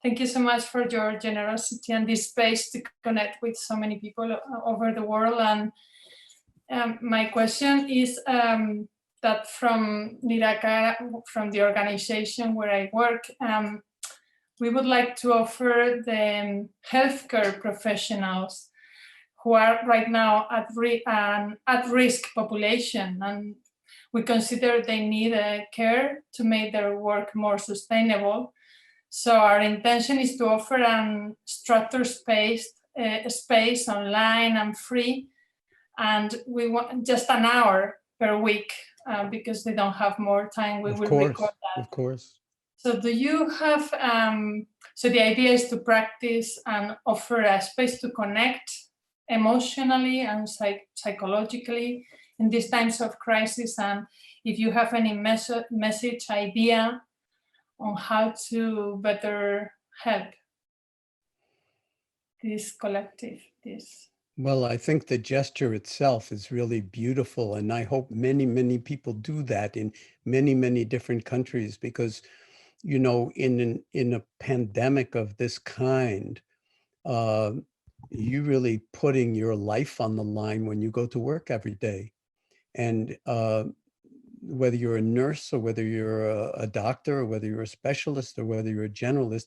Thank you so much for your generosity and this space to connect with so many people over the world. And my question is that from Nirakara, from the organization where I work, we would like to offer the healthcare professionals who are right now at risk population, and we consider they need care to make their work more sustainable. So our intention is to offer a structured space online and free, and we want just an hour per week because they don't have more time. We will record that. Of course. So do you have, so the idea is to practice and offer a space to connect emotionally and psychologically in these times of crisis, and if you have any message idea on how to better help this collective, this. Well, I think the gesture itself is really beautiful, and I hope many, many people do that in many, many different countries, because, you know, in a pandemic of this kind, you really putting your life on the line when you go to work every day. And whether you're a nurse or whether you're a doctor or whether you're a specialist or whether you're a generalist,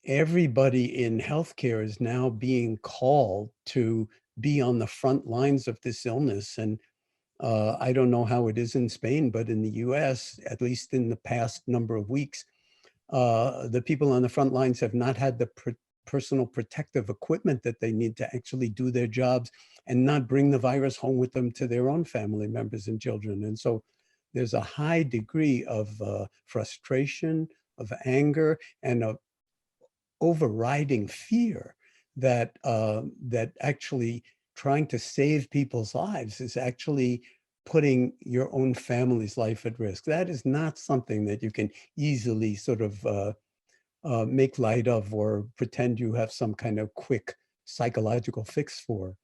everybody in healthcare is now being called to be on the front lines of this illness. And I don't know how it is in Spain, but in the US, at least in the past number of weeks, the people on the front lines have not had the personal protective equipment that they need to actually do their jobs and not bring the virus home with them to their own family members and children. And so there's a high degree of frustration, of anger, and of overriding fear that that actually trying to save people's lives is actually putting your own family's life at risk. That is not something that you can easily sort of make light of or pretend you have some kind of quick psychological fix for.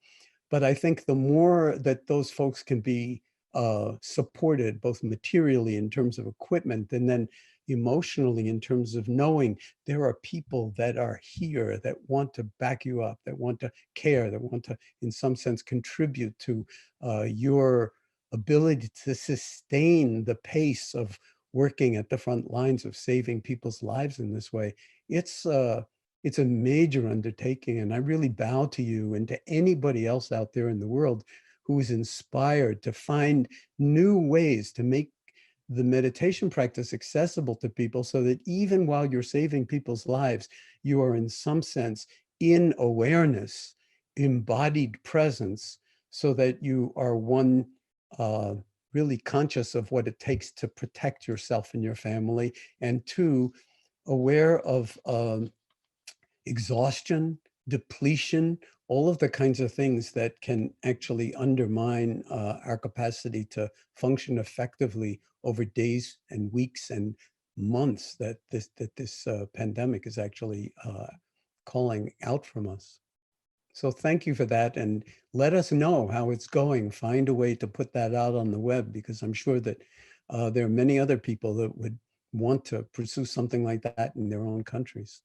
But I think the more that those folks can be supported, both materially in terms of equipment and then emotionally in terms of knowing there are people that are here that want to back you up, that want to care, that want to, in some sense, contribute to your ability to sustain the pace of working at the front lines of saving people's lives in this way. It's a major undertaking, and I really bow to you and to anybody else out there in the world who is inspired to find new ways to make the meditation practice accessible to people, so that even while you're saving people's lives, you are in some sense in awareness, embodied presence, so that you are one, really conscious of what it takes to protect yourself and your family, and two, aware of exhaustion, depletion, all of the kinds of things that can actually undermine our capacity to function effectively over days and weeks and months that this pandemic is actually calling out from us. So thank you for that, and let us know how it's going. Find a way to put that out on the web, because I'm sure that there are many other people that would want to pursue something like that in their own countries.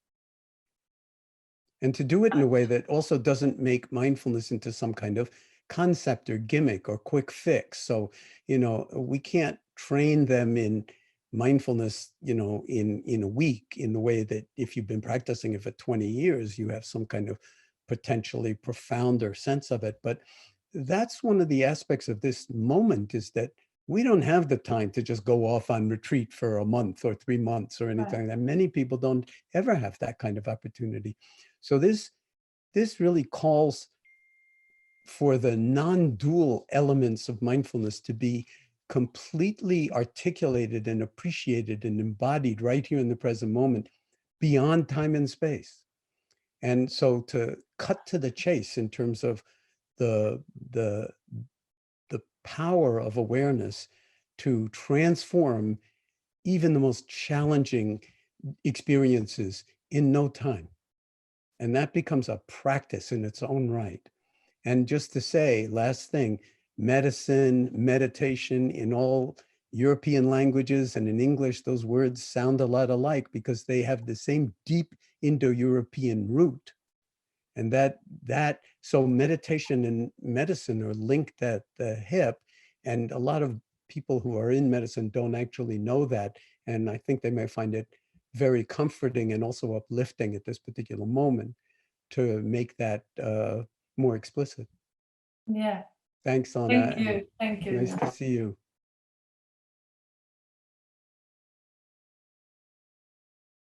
And to do it in a way that also doesn't make mindfulness into some kind of concept or gimmick or quick fix. So, you know, we can't train them in mindfulness, you know, in a week, in the way that if you've been practicing it for 20 years, you have some kind of potentially profounder sense of it. But that's one of the aspects of this moment, is that we don't have the time to just go off on retreat for a month or 3 months or anything like that. Many people don't ever have that kind of opportunity. So this really calls for the non-dual elements of mindfulness to be completely articulated and appreciated and embodied right here in the present moment, beyond time and space. And so to cut to the chase in terms of the power of awareness to transform even the most challenging experiences in no time. And that becomes a practice in its own right. And just to say, last thing, medicine, meditation, in all European languages and in English, those words sound a lot alike because they have the same deep Indo-European root. And so meditation and medicine are linked at the hip. And a lot of people who are in medicine don't actually know that. And I think they may find it very comforting and also uplifting at this particular moment to make that more explicit. Yeah. Thanks, Thank Anna. you. Thank you. Nice to see you.